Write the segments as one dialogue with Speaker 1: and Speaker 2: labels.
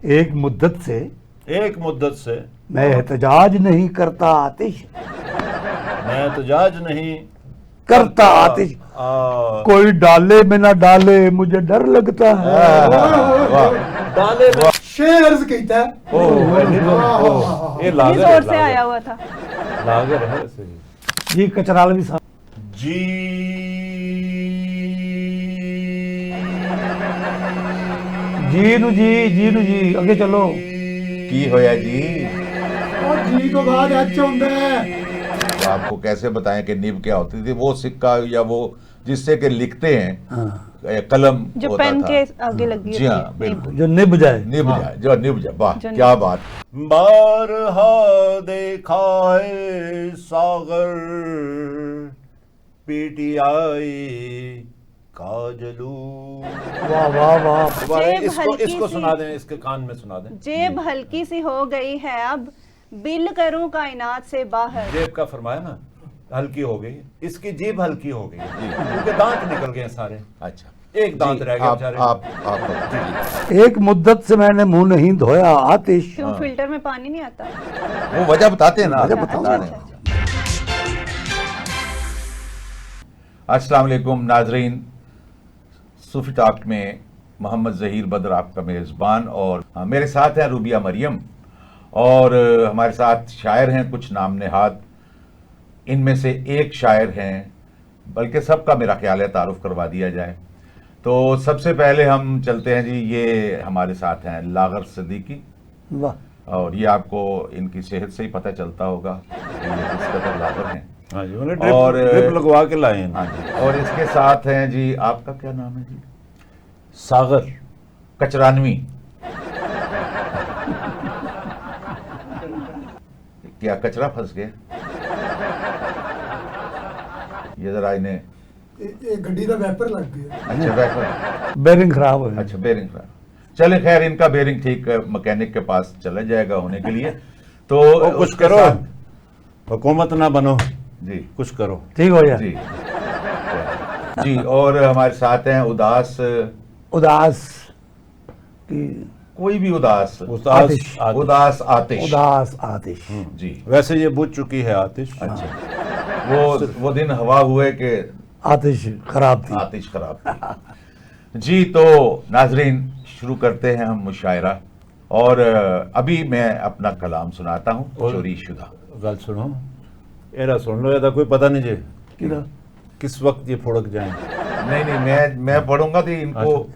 Speaker 1: एक मुद्दत से मैं एहतजाज नहीं करता आतिश,
Speaker 2: मैं एहतजाज नहीं
Speaker 1: करता आतिश। कोई डाले में ना डाले मुझे डर लगता है।
Speaker 2: डाले में
Speaker 3: शेर अर्ज कहता है।
Speaker 2: ये
Speaker 4: ये
Speaker 2: लागर
Speaker 4: जोर से आया हुआ था।
Speaker 2: लागर है वैसे ही।
Speaker 1: जी कचरालवी साहब।
Speaker 2: जी
Speaker 1: जी नु जी अगे चलो।
Speaker 5: की होया जी।
Speaker 3: और जी को बाद अच्छा होता है।
Speaker 5: तो आपको कैसे बताएं कि निब क्या होती थी? वो सिक्का या वो जिससे कि लिखते हैं कलम
Speaker 4: जो
Speaker 5: होता
Speaker 4: पेन
Speaker 5: था।
Speaker 4: के आगे लगी
Speaker 5: जी हाँ,
Speaker 4: होती है।
Speaker 5: बिल्कुल।
Speaker 1: जो निभ जाए।
Speaker 5: निब जाए, जो निब जाए। वाह
Speaker 4: जो
Speaker 5: क्या बात।
Speaker 2: बारहा देखा है सागर पीटीआई काजलू।
Speaker 1: वाह वाह वाह।
Speaker 2: दोबारा
Speaker 4: जेब हल्की
Speaker 2: इसको
Speaker 4: सी-
Speaker 2: सुना दें, इसके कान में सुना दें।
Speaker 4: जेब हल्की सी हो गई है अब, बिल करूं कायनात से बाहर।
Speaker 2: जेब का फरमाया ना, हल्की हो गई, इसकी जेब हल्की हो गई क्योंकि दांत निकल गए सारे,
Speaker 5: अच्छा,
Speaker 2: एक दांत
Speaker 5: जी,
Speaker 2: रह गया
Speaker 5: आप
Speaker 2: बेचारे।
Speaker 5: जी।
Speaker 1: एक मुद्दत से मैंने मुंह नहीं धोया आतिश।
Speaker 4: क्यों फिल्टर में पानी नहीं आता?
Speaker 5: वो वजह बताते हैं ना।
Speaker 1: वजह
Speaker 5: बता
Speaker 1: बताओ।
Speaker 5: रहे हैं। अस्सलाम वालेकुम नाजरीन, सूफी टॉक में मोहम्मद ज़हीर बदर आपका मेज़बान, और मेरे साथ हैं रूबिया मरियम, और हमारे साथ शायर हैं कुछ नाम नहाद। इनमें से एक शायर हैं, बल्कि सबका मेरा ख्याल है तारुफ करवा दिया जाए। तो सबसे पहले हम चलते हैं जी, ये हमारे साथ हैं लागर सिद्दीकी,
Speaker 1: वाह।
Speaker 5: और ये आपको इनकी सेहत से ही पता चलता होगा कि ये किस कदर लागर हैं।
Speaker 2: हाँ जी, उन्हें
Speaker 5: और
Speaker 2: ड्रिप लगवा के लाए हैं।
Speaker 5: हाँ जी, और इसके साथ हैं जी, आपका क्या नाम है जी?
Speaker 2: सागर
Speaker 5: कचरानवी। क्या कचरा फंस गया? ये जरा इन्हें।
Speaker 3: एक गड्डी का वैपर लग गया।
Speaker 5: अच्छा वैपर।
Speaker 1: बेरिंग खराब हो गया।
Speaker 5: अच्छा बेरिंग खराब। चले खैर, इनका बेरिंग ठीक मैकेनिक के पास चला जाएगा होने के लिए। तो
Speaker 2: कुछ
Speaker 5: उसके
Speaker 2: करो,
Speaker 5: साथ-
Speaker 2: हुकूमत ना बनो,
Speaker 5: जी
Speaker 2: कुछ करो।
Speaker 1: ठीक हो गया।
Speaker 5: जी जी। और हमारे साथ हैं उदास,
Speaker 1: उदास की
Speaker 5: कोई भी उदास,
Speaker 1: आतिश।
Speaker 5: उदास आतिश।
Speaker 1: उदास आतिश।
Speaker 5: जी।
Speaker 2: वैसे ये बुझ चुकी है आतिश।
Speaker 5: अच्छा, वो दिन हवा हुए कि
Speaker 1: आतिश खराब थी।
Speaker 5: आतिश खराब थी। जी तो नाजरीन, शुरू करते हैं हम मुशायरा, और अभी मैं अपना कलाम सुनाता हूँ, चोरी शुदा।
Speaker 2: गल सुनो, एरा सुन लो, ऐसा कोई पता नहीं जे
Speaker 1: किधर?
Speaker 2: किस वक्त ये फुड़क जाए।
Speaker 5: नहीं, मैं पढ़ूंगा तो इनको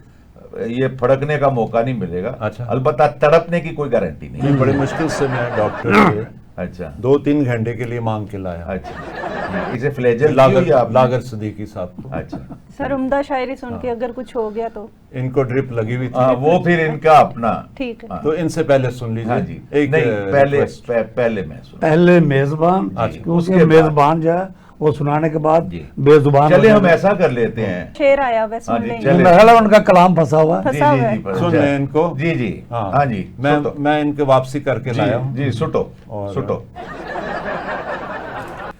Speaker 5: ये फड़कने का मौका नहीं मिलेगा।
Speaker 2: अच्छा।
Speaker 5: अलबत्ता तड़पने की कोई गारंटी नहीं।
Speaker 2: बड़ी मुश्किल से मैं डॉक्टर से
Speaker 5: अच्छा
Speaker 2: 2-3 घंटे के लिए मांग के लाया।
Speaker 5: अच्छा, इसे फ्लेजल दी हुई आपने?
Speaker 2: लागर सिद्दीकी साहब को।
Speaker 5: अच्छा,
Speaker 4: सर उम्दा शायरी सुन के अगर कुछ हो गया तो?
Speaker 2: इनको ड्रिप लगी हुई थी।
Speaker 5: वो फिर इनका अपना।
Speaker 4: ठीक है।
Speaker 5: हाँ।
Speaker 2: तो इनसे पहले सुन लीजिए।
Speaker 5: हाँ जी।
Speaker 2: एक
Speaker 5: नहीं,
Speaker 2: request।
Speaker 5: पहले मैं सुन।
Speaker 1: पहले मेजबान,
Speaker 5: अच्छा,
Speaker 1: उसके
Speaker 5: उसके बाद-
Speaker 1: मेजबान जो है वो सुनाने के बाद
Speaker 5: जी।
Speaker 1: बेजुबान
Speaker 5: चले
Speaker 1: हो
Speaker 5: हम
Speaker 1: जाएगा।
Speaker 5: ऐसा कर लेते हैं।
Speaker 4: शेर आया वह
Speaker 5: हाँ
Speaker 4: सुन
Speaker 5: जी,
Speaker 4: लेंगे।
Speaker 5: चले।
Speaker 1: मेरा ख्याल है उनका कलाम फंसा हुआ है।
Speaker 4: फंसा हुआ है।
Speaker 2: सुन लें इनको।
Speaker 5: जी जी।
Speaker 2: हाँ,
Speaker 5: हाँ जी, सुटो।
Speaker 2: मैं इनके वापसी करके लाया हूँ।
Speaker 5: जी सुटो
Speaker 2: और-
Speaker 5: सुटो।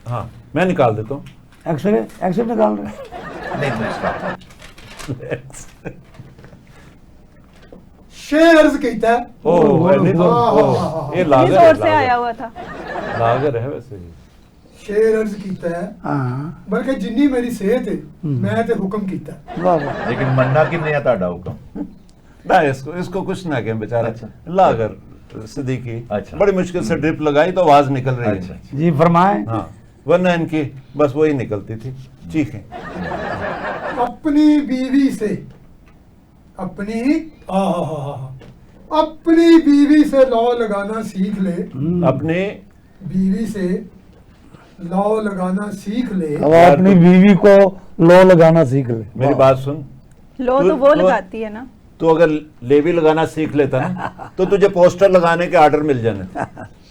Speaker 2: हाँ, मैं निकाल देता हूँ।
Speaker 1: एक्सरे निकाल रहे।
Speaker 5: नहीं stop।
Speaker 3: शेर अर्ज कहता है।
Speaker 2: ओह, नहीं तो- ओह, ये
Speaker 4: ये
Speaker 2: लागर
Speaker 4: जोर
Speaker 2: है,
Speaker 4: से आया
Speaker 2: लागर।
Speaker 4: हुआ था।
Speaker 2: लागर है वैसे ही।
Speaker 3: शेर अर्ज कीता है,
Speaker 1: हाँ।
Speaker 3: बल्कि जिन्नी मेरी सेहत है मैं ते हुक्म कीता।
Speaker 1: वाह वाह।
Speaker 5: लेकिन मन्ना कि नहीं आता हुक्म।
Speaker 2: ना इसको कुछ ना कहें बेचारा।
Speaker 5: अच्छा।
Speaker 2: लागर सिद्दीकी
Speaker 5: अच्छा।
Speaker 2: बड़ी मुश्किल से ड्रिप लगाई तो आवाज निकल रही
Speaker 5: अच्छा,
Speaker 2: है।
Speaker 1: जी फरमाएं।
Speaker 2: हाँ, वरना इनकी बस वही निकलती थी, चीखें।
Speaker 3: अपनी बीवी से अपनी अपनी बीवी से लौ लगाना सीख ले।
Speaker 2: अपने
Speaker 3: बीवी से लौ लगाना सीख ले।
Speaker 1: अब अपनी बीवी को लो लगाना सीख ले।
Speaker 2: मेरी बात सुन,
Speaker 4: लो तो वो लगाती है ना।
Speaker 2: तो अगर लेवी लगाना सीख लेता ना तो तुझे पोस्टर लगाने के ऑर्डर मिल जाने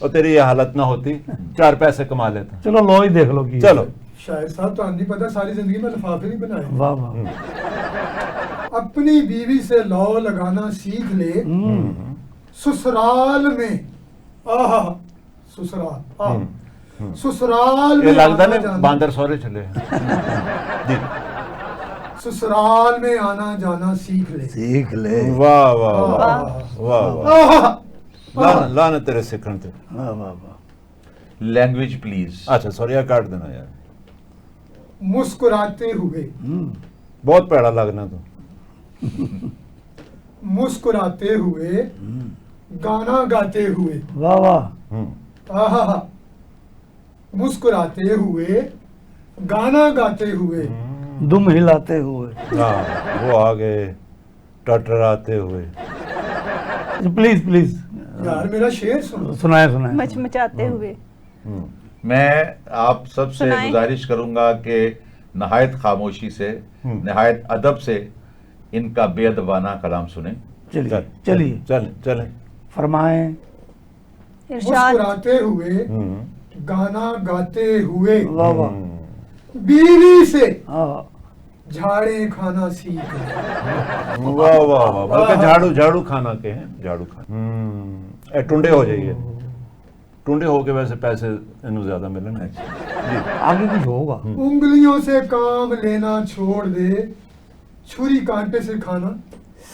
Speaker 2: और तेरी ये हालत ना होती, 4 पैसे कमा लेता।
Speaker 1: चलो लो ही देख लो की।
Speaker 2: चलो।
Speaker 3: शायद साहब तो नहीं पता, सारी जिंदगी में लिफाफे नहीं बनाए।
Speaker 1: वाह वाह।
Speaker 3: अपनी बीवी से लौ लगाना सीख ले। ससुराल में ससुराल ससुराल
Speaker 2: ये
Speaker 3: में
Speaker 2: लगता
Speaker 3: आना
Speaker 2: नहीं
Speaker 3: जाना।
Speaker 2: बांदर सौरे चले हैं। जी।
Speaker 3: ससुराल में आना जाना सीख ले।
Speaker 1: सीख ले।
Speaker 2: वाह वाह वाह वाह वाह
Speaker 3: आहा,
Speaker 2: लाना तेरे सिखण ते।
Speaker 1: वाह वाह वाह।
Speaker 5: Language please.
Speaker 2: अच्छा सॉरी यार काट देना यार,
Speaker 3: मुस्कुराते हुए,
Speaker 2: बहुत पैड़ा लगना तो।
Speaker 3: मुस्कुराते हुए, गाना गाते हुए,
Speaker 1: वाह वाह।
Speaker 3: आहा, मुस्कुराते हुए, गाना गाते हुए,
Speaker 1: दुम हिलाते हुए।
Speaker 2: हाँ वो आ गए टटराते हुए।
Speaker 1: प्लीज प्लीज
Speaker 3: यार मेरा शेर सुनो।
Speaker 1: सुनाए सुनाए।
Speaker 4: मचमचाते हुए।
Speaker 5: मैं आप सबसे
Speaker 4: सुनाएं।
Speaker 5: गुजारिश करूंगा कि नहायत खामोशी से, नहायत अदब से इनका बेअदबाना कलाम सुने।
Speaker 1: चलिए चलिए
Speaker 2: चल चले।
Speaker 1: फरमाए।
Speaker 4: इरशाद।
Speaker 3: मुस्कुराते हुए, गाना गाते हुए,
Speaker 1: वाह वाह।
Speaker 3: बीवी से
Speaker 1: हाँ।
Speaker 3: झाड़े खाना सीख ले।
Speaker 2: वाह वाह वाह, बल्कि झाड़ू झाड़ू खाना के हैं, झाड़ू खाना। ए टुंडे हो जाइए, टुंडे होके वैसे पैसे इन्हें ज्यादा मिले ना।
Speaker 1: आगे कुछ होगा।
Speaker 3: उंगलियों से काम लेना छोड़ दे, छुरी कांटे से खाना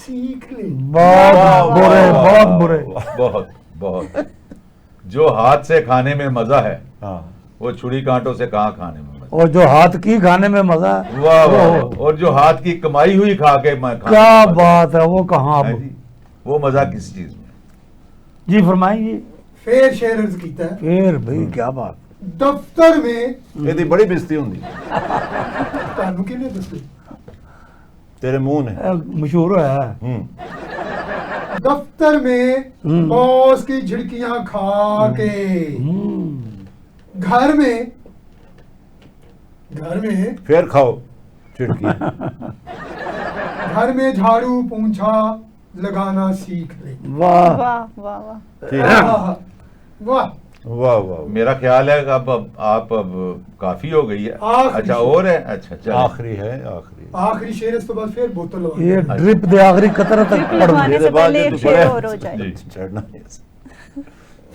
Speaker 3: सीख ले।
Speaker 1: बहुत
Speaker 2: वाह,
Speaker 1: बुरे,
Speaker 2: वाह,
Speaker 1: बहुत
Speaker 2: वाह,
Speaker 1: बुरे।
Speaker 5: बहुत बहुत। जो हाथ से खाने में मजा है,
Speaker 2: हाँ
Speaker 5: वो छुरी कांटों से कहाँ खाने में मजा।
Speaker 1: और जो हाथ की खाने में मजा है,
Speaker 5: वाह वाह। और जो हाथ की कमाई हुई खा के मैं खाने
Speaker 1: क्या
Speaker 5: में मजा।
Speaker 1: बात है, वो कहाँ
Speaker 5: है
Speaker 1: अब।
Speaker 5: जी, वो मजा किस चीज में।
Speaker 1: जी फरमाइए।
Speaker 3: फिर शेर अर्ज कीता है,
Speaker 1: फिर भाई क्या बात।
Speaker 3: दफ्तर में
Speaker 2: ਇਹਦੀ ਬੜੀ ਬਿਸਤੀ ਹੁੰਦੀ
Speaker 3: ਤੁਹਾਨੂੰ ਕਿਹਨੇ ਦੱਸੇ?
Speaker 2: तेरे मुंह ने।
Speaker 1: मशहूर है।
Speaker 3: दफ्तर में बॉस की झिड़कियां खा के, घर में
Speaker 2: फिर खाओ चिड़की।
Speaker 3: घर में झाड़ू पोंछा लगाना सीख ले।
Speaker 1: वाह।
Speaker 4: वाह वाह वाह।
Speaker 2: ठीक है।
Speaker 3: आहा, वाह।
Speaker 2: वाह वाह।
Speaker 5: मेरा ख्याल है कि अब आप अब काफी हो गई है।
Speaker 3: आखिरी
Speaker 5: अच्छा
Speaker 3: शेर।
Speaker 5: और है। अच्छा चलो।
Speaker 2: आखिरी है, आखिरी।
Speaker 3: आखिरी शेर, इस तो बाद फिर बोतल लगा।
Speaker 1: ये ड्रिप दे आखिरी कतर तक पड़
Speaker 4: लगवाने
Speaker 1: गई।
Speaker 4: से पहले एक शेर और हो जाए।
Speaker 2: चढ़ना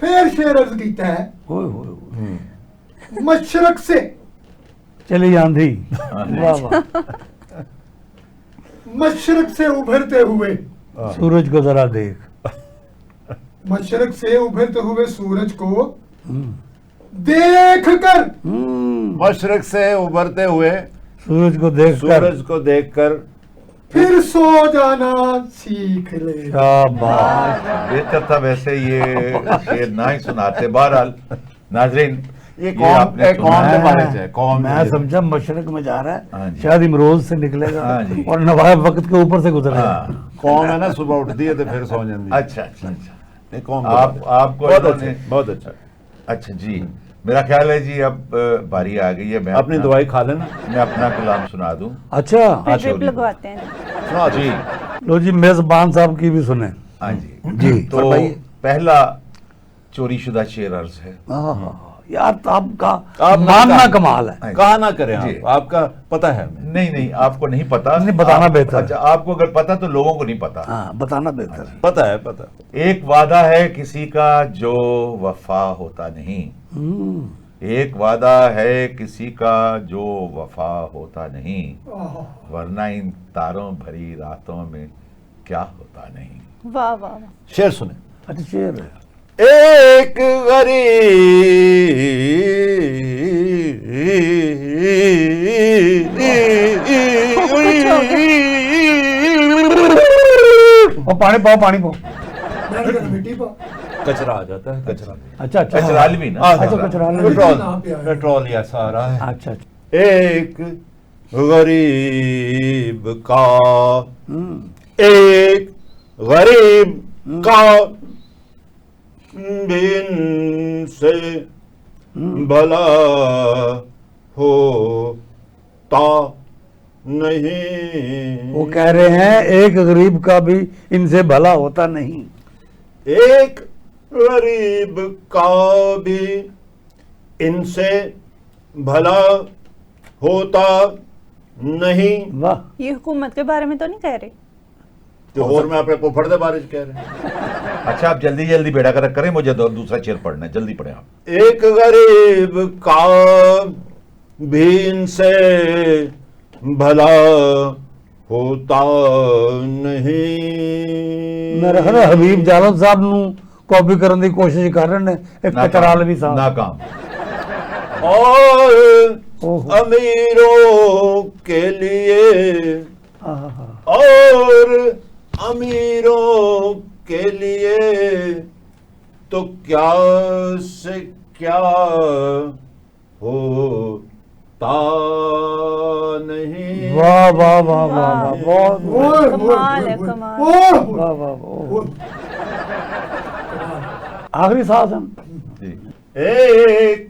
Speaker 3: फिर शेर अर्ज कीता है,
Speaker 1: ओए होए होए।
Speaker 3: मशरक से,
Speaker 1: चली आंधी। वाह वाह।
Speaker 3: मशरक से उभरते हुए,
Speaker 1: सूरज को जरा देख।
Speaker 3: मशरक से उभरते हुए सूरज को देख कर,
Speaker 2: मशरक से उभरते हुए
Speaker 1: सूरज को देख कर।
Speaker 2: सूरज को देखकर
Speaker 3: फिर सो जाना सीख ले।
Speaker 1: शाबाश।
Speaker 5: बेहतर था वैसे ये शेर ना ही सुनाते। बहरहाल नाजरीन,
Speaker 2: ये
Speaker 5: आपने
Speaker 2: कौन
Speaker 5: सुना
Speaker 2: के
Speaker 5: है।
Speaker 2: बारे से कौन
Speaker 1: मैं समझा मशरक में जा रहा
Speaker 5: हाँ
Speaker 1: है,
Speaker 5: जी।
Speaker 1: शायद इमरोज से निकलेगा
Speaker 5: हाँ जी।
Speaker 1: और नवाब वक्त के ऊपर से गुजरेगा।
Speaker 5: हाँ।
Speaker 2: कौन है ना सुबह उठती है तो फिर सो जाती है।
Speaker 5: अच्छा अच्छा अच्छा।
Speaker 2: नहीं कौन
Speaker 5: आपको
Speaker 2: बहुत
Speaker 5: इन्होंने-
Speaker 2: अच्छा, बहुत अच्छा।
Speaker 5: अच्छा जी, मेरा ख्याल है जी अब बारी आ गई है। मैं
Speaker 2: अपनी
Speaker 5: अपना-
Speaker 2: दवाई खा लेना।
Speaker 5: मैं अपना कलाम सुना दूं।
Speaker 1: अच्छा
Speaker 4: फिर
Speaker 5: अच्छा,
Speaker 4: ड्रिप लगवाते हैं।
Speaker 2: सुना
Speaker 5: जी
Speaker 1: लो जी, मेजबान साहब की भी सुने।
Speaker 5: हाँ जी।
Speaker 1: जी
Speaker 5: तो
Speaker 1: फरमाइए।
Speaker 5: पहला चोरी शुदा शेर अर्ज है।
Speaker 1: यार तो आपका
Speaker 2: आप
Speaker 1: मानना
Speaker 2: बता-
Speaker 1: कमाल है।
Speaker 2: कहा ना करें
Speaker 5: जी।
Speaker 2: आप, आपका पता है हमें।
Speaker 5: नहीं नहीं, आपको नहीं पता।
Speaker 1: नहीं, बताना बेहतर है।
Speaker 5: अच्छा, आपको अगर पता तो लोगों को नहीं पता।
Speaker 1: हाँ बताना बेहतर है।
Speaker 2: पता है पता।
Speaker 5: एक वादा है किसी का जो वफा होता नहीं। एक वादा है किसी का जो वफा होता नहीं,
Speaker 3: आहा,
Speaker 5: वरना इन तारों भरी रातों में क्या होता नहीं।
Speaker 4: वाह वाह वाह।
Speaker 2: शेर सुने।
Speaker 1: अच्छा शेर है।
Speaker 2: एक गरीब
Speaker 1: और पानी पाओ, पानी पाओ।
Speaker 3: मैंने कहा मिट्टी पा।
Speaker 2: कचरा आ जाता है, कचरा।
Speaker 1: अच्छा अच्छा।
Speaker 5: कचराल भी ना।
Speaker 1: अच्छा कचरा ले।
Speaker 2: पेट्रोल
Speaker 3: ना पे आया।
Speaker 2: पेट्रोल या सारा है।
Speaker 1: अच्छा अच्छा।
Speaker 2: एक गरीब का एक गरीब का बिन से भला होता नहीं।
Speaker 1: वो कह रहे हैं एक गरीब का भी इनसे भला होता नहीं।
Speaker 2: एक गरीब का भी इनसे भला होता नहीं।
Speaker 1: वाह।
Speaker 4: ये हुकूमत के बारे में तो नहीं कह रहे?
Speaker 2: तो और मैं अपने पोफड़ दे बारिश कह रहे हैं।
Speaker 5: अच्छा, आप जल्दी जल्दी बेड़ा कर करें, मुझे दूसरा शेर पढ़ना है। जल्दी पढ़े आप।
Speaker 2: एक गरीब का भी इनसे भला होता नहीं।
Speaker 1: मेरे खयाल हबीब जालम साहब ਨੂੰ ਕਾਪੀ ਕਰਨ ਦੀ ਕੋਸ਼ਿਸ਼ ਕਰ ਰਹੇ ਨੇ ਇੱਕ ਕਚਰਾਲਵੀ ਸਾਹਿਬ।
Speaker 5: नाकाम।
Speaker 2: और
Speaker 1: ओहो।
Speaker 2: अमीरों के लिए,
Speaker 1: आहा।
Speaker 2: और अमीरों के लिए तो क्या से क्या होता नहीं।
Speaker 1: वाह वाह वाह वाह वाह, बहुत
Speaker 3: ओए, ओए,
Speaker 4: कमाल है,
Speaker 3: ओए,
Speaker 4: कमाल।
Speaker 3: ओए, ओए,
Speaker 1: वाह वाह वाह।
Speaker 3: ओए।
Speaker 1: आखिरी सांस हम
Speaker 5: जी।
Speaker 2: एक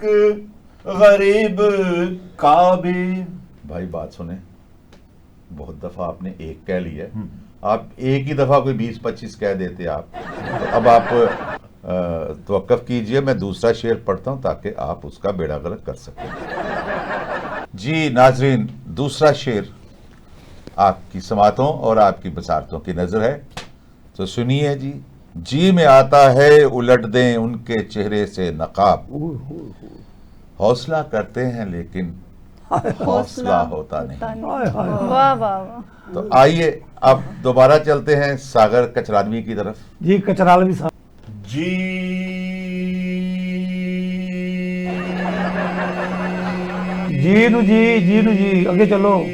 Speaker 2: गरीब का भी।
Speaker 5: भाई बात सुने, बहुत दफा आपने एक कह लिया है। आप एक ही दफा कोई 20-25 कह देते आप। तो अब आप तवक्कफ कीजिए, मैं दूसरा शेर पढ़ता हूं ताकि आप उसका बेड़ा गर्क कर सकें। जी नाजरीन, दूसरा शेर आपकी समातों और आपकी बसारतों की नजर है, तो सुनिए जी। जी में आता है उलट दें उनके चेहरे से नकाब, हौसला करते हैं लेकिन हौसला होता नहीं।
Speaker 1: हाय हाय।
Speaker 4: वाह वाह वाह।
Speaker 5: तो आइए अब दोबारा चलते हैं सागर कचरानवी की तरफ।
Speaker 1: जी कचरालवी साहब।
Speaker 2: जी
Speaker 1: जी नु जी ਅੱਗੇ ਚਲੋ।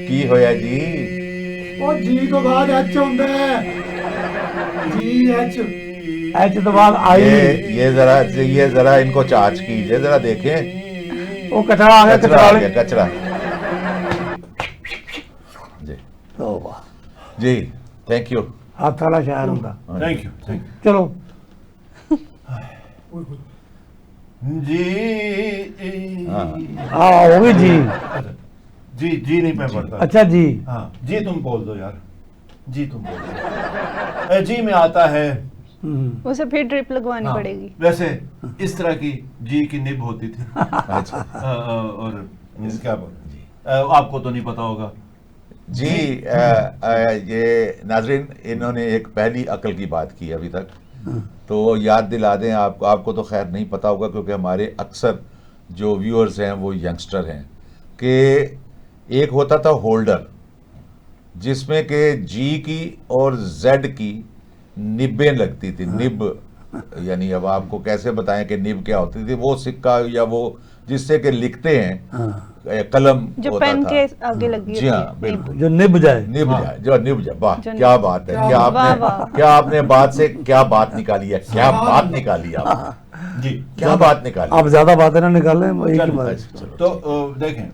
Speaker 5: की होया जी?
Speaker 3: ਉਹ ਜੀ ਤੋਂ ਬਾਅਦ ਐਚ ਹੁੰਦਾ ਹੈ। ਜੀ ਐਚ।
Speaker 1: ਐਚ ਤੋਂ ਬਾਅਦ आई।
Speaker 5: ये जरा इनको चार्ज कीजिए, जरा देखें।
Speaker 1: वो कचरा आ गया
Speaker 5: कचरा आ
Speaker 1: कचरालवी।
Speaker 5: गया, कचरा। जी
Speaker 1: तौबा।
Speaker 5: जी, थैंक यू।
Speaker 1: हथ वाला शहर होगा।
Speaker 2: थैंक यू, थैंक
Speaker 1: चलो
Speaker 3: ओए, ओए।
Speaker 2: यू। जी
Speaker 5: हाँ।
Speaker 1: हाँ होगी जी।
Speaker 2: जी जी नहीं मैं पढ़ता।
Speaker 1: अच्छा जी।
Speaker 2: हाँ जी तुम बोल दो यार, जी तुम बोल दो। जी में आता है।
Speaker 4: उसे फिर ड्रिप लगवानी
Speaker 2: हाँ,
Speaker 4: पड़ेगी।
Speaker 2: वैसे इस तरह की जी की निब होती थी।
Speaker 5: अच्छा
Speaker 2: और क्या बोल, आपको तो नहीं पता होगा।
Speaker 5: जी। ये नाजरीन, इन्होंने एक पहली अकल की बात की अभी तक, तो याद दिला दें आपको। आपको तो खैर नहीं पता होगा क्योंकि हमारे अक्सर जो व्यूअर्स हैं वो यंगस्टर हैं, कि एक होता था होल्डर जिसमें कि जी की और जेड की निब्बें लगती थी। निब यानी अब आपको कैसे बताएं कि निब क्या होती थी? वो सिक्का या वो जिससे कि लिखते हैं, कलम
Speaker 4: जो
Speaker 5: होता
Speaker 4: पेन
Speaker 5: था।
Speaker 4: के आगे लगी
Speaker 5: जी हाँ,
Speaker 4: होती है।
Speaker 5: बिल्कुल।
Speaker 1: जो निभ जाए।
Speaker 5: निभ
Speaker 2: हाँ।
Speaker 5: जाए, जो निभ जाए। वाह
Speaker 4: जो
Speaker 5: क्या
Speaker 4: निभ-
Speaker 5: बात है।
Speaker 3: क्या
Speaker 5: क्या
Speaker 4: वाह,
Speaker 5: आपने
Speaker 4: वाह।
Speaker 5: क्या आपने बात से क्या बात निकाली है? क्या बात निकाली आप?
Speaker 2: जी
Speaker 5: क्या बात निकाली?
Speaker 1: आप ज्यादा बातें ना निकालें, एक ही
Speaker 2: चलो,
Speaker 1: बात।
Speaker 5: अच्छा, चलो।
Speaker 2: तो देखें,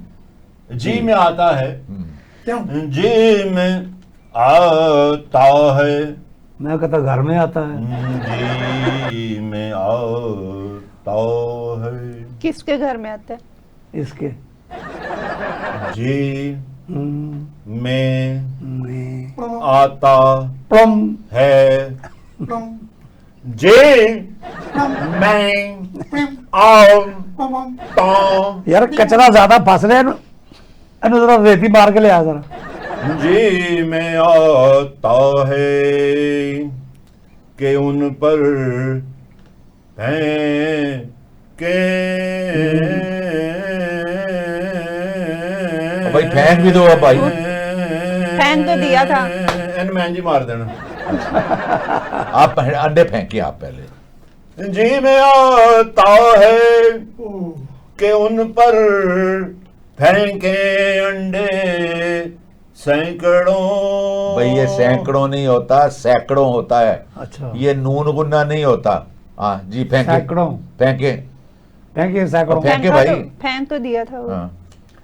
Speaker 2: जी में आता है।
Speaker 3: क्यों?
Speaker 2: जी में आता है।
Speaker 1: मैं कहता घर में आता है।
Speaker 2: जी में आता है।
Speaker 4: किसके घर में आता है?
Speaker 1: इसके
Speaker 2: जी में
Speaker 1: में
Speaker 2: आता
Speaker 1: प्लम
Speaker 2: है।
Speaker 3: प्लम,
Speaker 2: जी में आता
Speaker 1: यार कचरा ज्यादा फंस रहा है, इन्हें जरा रेती मार के ले आ जरा।
Speaker 2: जी में आता है कि उन पर के
Speaker 5: भाई फेंक भी दो अब भाई।
Speaker 4: फेंक तो दिया था।
Speaker 2: इन मैं जी मार देना।
Speaker 5: आप अंडे फेंकिए आप पहले।
Speaker 2: जी में आता है
Speaker 3: ओ,
Speaker 2: कि उन पर फेंके अंडे सैकड़ों।
Speaker 5: भाई ये सैकड़ों नहीं होता, सैकड़ों होता है।
Speaker 1: अच्छा
Speaker 5: ये नून गुन्ना नहीं होता। हाँ जी, फेंके
Speaker 1: सैकड़ों
Speaker 5: फेंके।
Speaker 1: फेंकिए सैकड़ों।
Speaker 5: फेंके
Speaker 4: फेंका
Speaker 5: भाई।
Speaker 4: तो फेंक तो दिया था वो।
Speaker 5: हाँ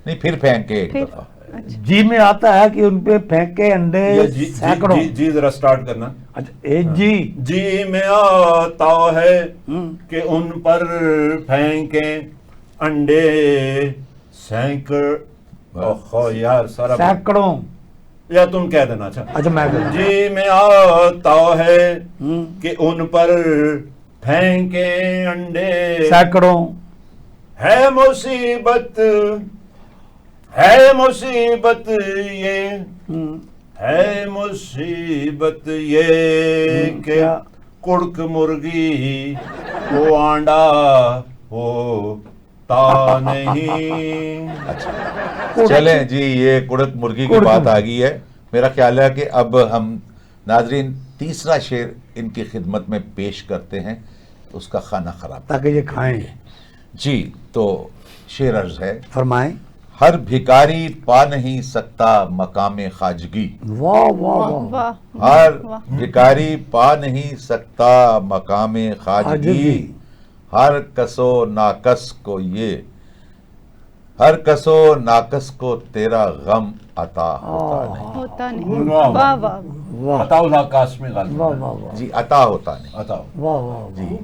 Speaker 5: नहीं, फिर फेंके एक
Speaker 4: फिर
Speaker 5: दफा।
Speaker 4: अच्छा।
Speaker 1: जी में आता है कि उनपे फेंके अंडे
Speaker 2: ये जी
Speaker 1: सैकड़ों।
Speaker 2: जी, जी जरा स्टार्ट करना।
Speaker 1: अच्छा ए जी।
Speaker 2: जी में आता है
Speaker 1: हम्म।
Speaker 2: कि उन पर फेंके अंडे सैकड़। ओहो यार सारा।
Speaker 1: सैकड़ों।
Speaker 2: या तुम कह देना। अच्छा
Speaker 1: अच्छा मैं कहता हूँ।
Speaker 2: जी में आता है
Speaker 1: हम्म।
Speaker 2: कि उन पर फेंके अंडे
Speaker 1: सैकड़ों।
Speaker 2: है मुसीबत ये
Speaker 1: हम्म।
Speaker 2: है मुसीबत ये कि
Speaker 1: क्या?
Speaker 2: कुड़क मुर्गी को आंडा होता नहीं।
Speaker 5: चलें जी, ये कुड़क मुर्गी की
Speaker 1: कुड़क
Speaker 5: बात आ गई है। मेरा ख्याल है कि अब हम नाजरीन तीसरा शेर इनकी खिदमत में पेश करते हैं, उसका खाना खराब
Speaker 1: ताकि ये खाएं।
Speaker 5: जी। तो शेर अर्ज है,
Speaker 1: फरमाएं।
Speaker 5: हर भिखारी पा नहीं सकता मकाम खाजगी।
Speaker 1: वाह वाह वाह।
Speaker 4: वाह
Speaker 5: हर
Speaker 4: वाह।
Speaker 5: भिखारी पा नहीं सकता मकाम खाजगी।
Speaker 1: खाजगी।
Speaker 5: हर कसो नाकस को ये, हर कसो नाकस को तेरा गम अता होता नहीं।
Speaker 4: होता नहीं।
Speaker 2: वाह,
Speaker 4: वाह वाह
Speaker 1: वाह
Speaker 2: अताउल आकाश में गालिब।
Speaker 1: वाह वाह वाह
Speaker 5: जी, अता होता नहीं।
Speaker 2: अताउ।
Speaker 1: वाह वाह।
Speaker 5: जी।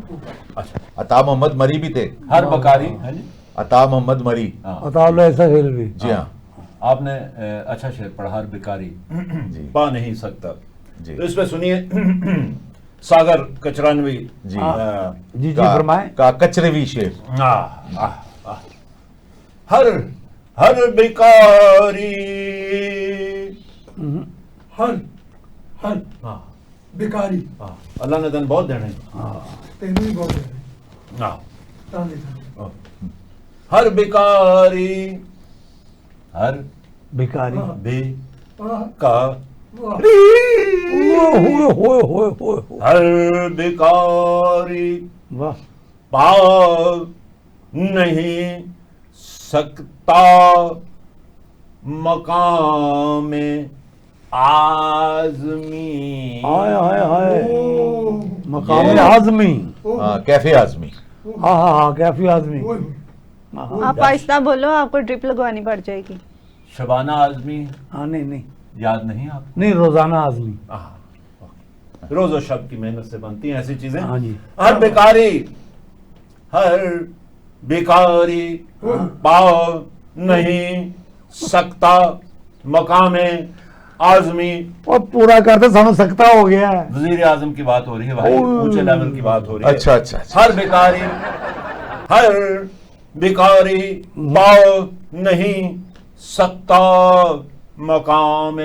Speaker 2: अच्छा,
Speaker 5: अता मोहम्मद मरी भी थे।
Speaker 2: हर बकारी है जी।
Speaker 5: अता मोहम्मद मरी।
Speaker 2: हाँ।
Speaker 1: अताउल ऐसा खेल भी।
Speaker 5: जी हाँ।
Speaker 2: आपने अच्छा शेर पढ़ा, हर बिकारी
Speaker 5: जी।
Speaker 2: पा नहीं सकता।
Speaker 5: जी।
Speaker 2: तो इसमें सुनिए सागर कचरानवी
Speaker 5: जी।
Speaker 1: जी जी फरमाएं।
Speaker 5: का कचरेवी शेर।
Speaker 2: हर हर बिकारी।
Speaker 3: हर हर
Speaker 2: हाँ,
Speaker 3: बेकारी
Speaker 2: हाँ, अल्लाह ने दिन बहुत देने।
Speaker 3: तेनू ही बहुत है
Speaker 2: हाँ,
Speaker 3: ताने ताने
Speaker 2: हर बिकारी, हर
Speaker 1: भिखारी।
Speaker 2: बिकारी,
Speaker 1: होए होए होए होए।
Speaker 2: हर बिकारी
Speaker 1: वाह।
Speaker 2: पा नहीं सकता मकाम आजमी।
Speaker 1: हाय हाय हाय।
Speaker 3: ओ
Speaker 1: मकाम
Speaker 5: ये-
Speaker 1: आजमी।
Speaker 5: हाँ, कैफे आजमी।
Speaker 1: हाँ हाँ हाँ कैफी आजमी।
Speaker 3: ओए
Speaker 1: हाँ हाँ।
Speaker 4: आप आहिस्ता बोलो, आपको ड्रिप लगवानी पड़ जाएगी।
Speaker 2: शबाना आजमी
Speaker 1: हाँ नहीं नहीं
Speaker 2: याद नहीं आप?
Speaker 1: नहीं रोजाना आजमी।
Speaker 2: रोजो शब की मेहनत से बनती हैं ऐसी चीजें।
Speaker 1: हाँ जी।
Speaker 2: हर बेकारी, हर बेकारी पा नहीं सकता मकाम आजमी।
Speaker 1: और पूरा करते सानू सकता हो गया है।
Speaker 2: वजीर आजम की बात हो रही है भाई,
Speaker 1: ओह।
Speaker 2: ऊंचे लेवल की बात हो रही है।
Speaker 5: अच्छा अच्छा अच्छा।
Speaker 2: हर बेकारी, हर बेकारी पा नहीं सकता मकाम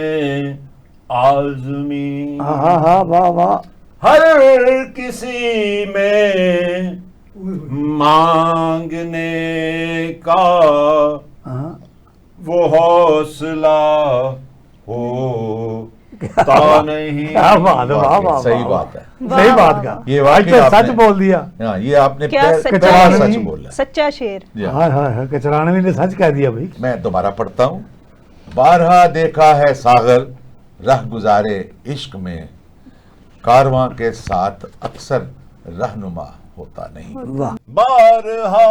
Speaker 2: आजमी।
Speaker 1: हाँ हाँ हाँ वाह वाह।
Speaker 2: हर किसी में मांगने का
Speaker 1: हाँ
Speaker 2: वो हौसला होता नहीं।
Speaker 1: क्या बात है, वाह वाह
Speaker 5: सही
Speaker 1: वाह,
Speaker 5: बात है।
Speaker 1: वाह। सही बात का।
Speaker 5: ये
Speaker 1: आज
Speaker 5: वाकई
Speaker 1: तो सच
Speaker 5: आपने-
Speaker 1: बोल दिया।
Speaker 5: हाँ, ये आपने
Speaker 4: क्या
Speaker 5: पैर-
Speaker 4: सच्चा
Speaker 5: पैर
Speaker 1: है?
Speaker 5: सच बोला।
Speaker 4: सच्चा शेर।
Speaker 5: जी हाँ।
Speaker 1: हाय हाय हाय कचराने ने सच कह दिया भाई।
Speaker 5: मैं दोबारा पढ़ता हूं। बारहा देखा है सागर राह गुजारे इश्क में, कारवां के साथ अक्सर रहनुमा होता नहीं।
Speaker 1: वाह
Speaker 2: बारहा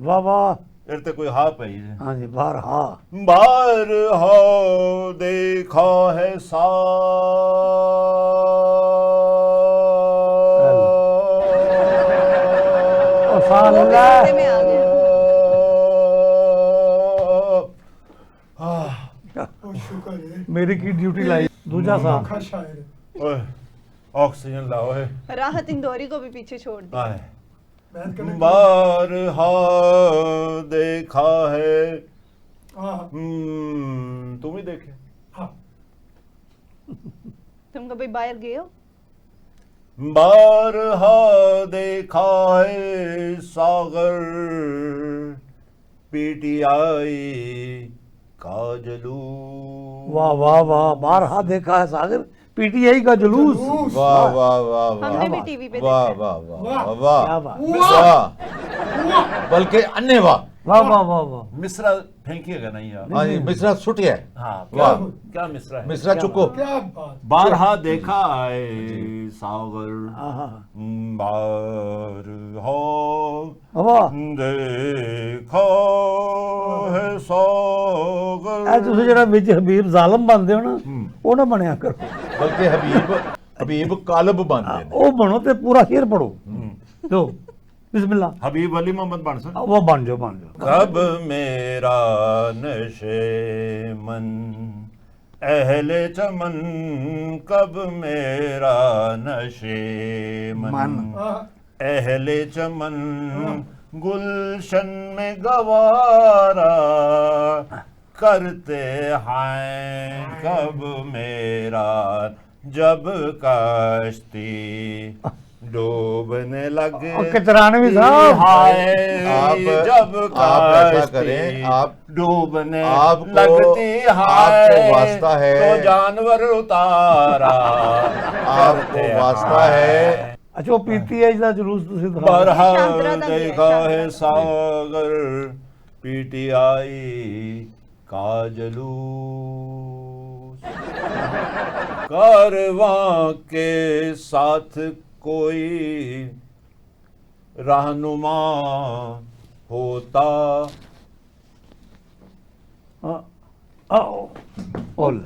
Speaker 1: वाह वाह।
Speaker 2: इरते कोई हा पे ही
Speaker 1: हाँ जी बार हाँ।
Speaker 2: बारहा देखा है
Speaker 1: सुभान
Speaker 4: वो भी
Speaker 1: अल्लाह।
Speaker 4: सत्ते में आ गया।
Speaker 3: ओ शुक्र है
Speaker 1: मेरी की ड्यूटी लाई दूजा सा।
Speaker 3: अखा शायर
Speaker 2: ओए, ऑक्सीजन लाओ है।
Speaker 4: राहत इंदौरी को भी पीछे छोड़ दी।
Speaker 2: आए।
Speaker 3: बैठ कर
Speaker 2: बारहा देखा है।
Speaker 3: हाँ
Speaker 2: तुम ही देखे।
Speaker 3: हाँ
Speaker 4: तुम कभी बाहर गए हो?
Speaker 2: बारहा देखा है सागर पीटीआई का जुलूस।
Speaker 1: वाह वाह वाह। बार हाथ देखा है सागर पीटीआई का जुलूस।
Speaker 3: जुलूस।
Speaker 5: वाह वाह वाह वाह।
Speaker 4: हमने भी टीवी पे
Speaker 5: वाह
Speaker 4: देखा है।
Speaker 5: वाह वाह वाह
Speaker 1: क्या
Speaker 5: वाह।
Speaker 1: बात।
Speaker 5: वाह, बल्कि अन्य वाह।
Speaker 1: वाह वाह वाह वाह।
Speaker 2: मिश्रा फेंकिएगा नहीं आप।
Speaker 5: हाँ जी, मिश्रा छुट है।
Speaker 2: हाँ,
Speaker 5: वाह।
Speaker 2: क्या मिश्रा है?
Speaker 5: मिश्रा चुको।
Speaker 3: क्या बात
Speaker 2: बारहा देखा है सागर
Speaker 1: आहा।
Speaker 2: बारहा
Speaker 1: वाह।
Speaker 2: देखा है सागर।
Speaker 1: ਇਹ ਤੁਸੀਂ ਜਿਹੜਾ ਵਿੱਚ ਹਬੀਬ ਜ਼ਾਲਮ ਬਣਦੇ ਹੋ ਨਾ ਉਹ ਨਾ ਬਣਿਆ ਕਰੋ।
Speaker 5: बल्कि हबीब कालब बांधे ने।
Speaker 1: ਉਹ ਬਣੋ ਤੇ ਪੂਰਾ ਸ਼ੇਰ ਪੜੋ। तो बिस्मिल्लाह।
Speaker 2: हबीब अली मोहम्मद बन सकता।
Speaker 1: वो बन जाओ बन जाओ।
Speaker 2: कब मेरा नशे मन अहले चमन, कब मेरा नशे मन
Speaker 1: मन।
Speaker 3: हाँ
Speaker 2: अहले चमन गुलशन में गवारा करते हैं, कब मेरा जब कश्ती डूबने लगे
Speaker 1: और किचरानवी साहब,
Speaker 2: हाय जब
Speaker 5: आप ऐसा
Speaker 2: कश्ती
Speaker 5: करें, आप
Speaker 2: डूबने
Speaker 5: आपको-
Speaker 2: लगती हाय
Speaker 5: आपको वास्ता है,
Speaker 2: तो जानवर उतारा
Speaker 5: आपको वास्ता है।
Speaker 1: अच्छा वो पीती है इसका जुलूस तुसी दिखा
Speaker 2: बरहा
Speaker 4: शांतरा दा भी है,
Speaker 2: देखा
Speaker 4: शांतरा
Speaker 2: है
Speaker 4: दा।
Speaker 2: सागर पीटीआई का जुलूस कारवां के साथ कोई रहनुमा होता
Speaker 1: बोल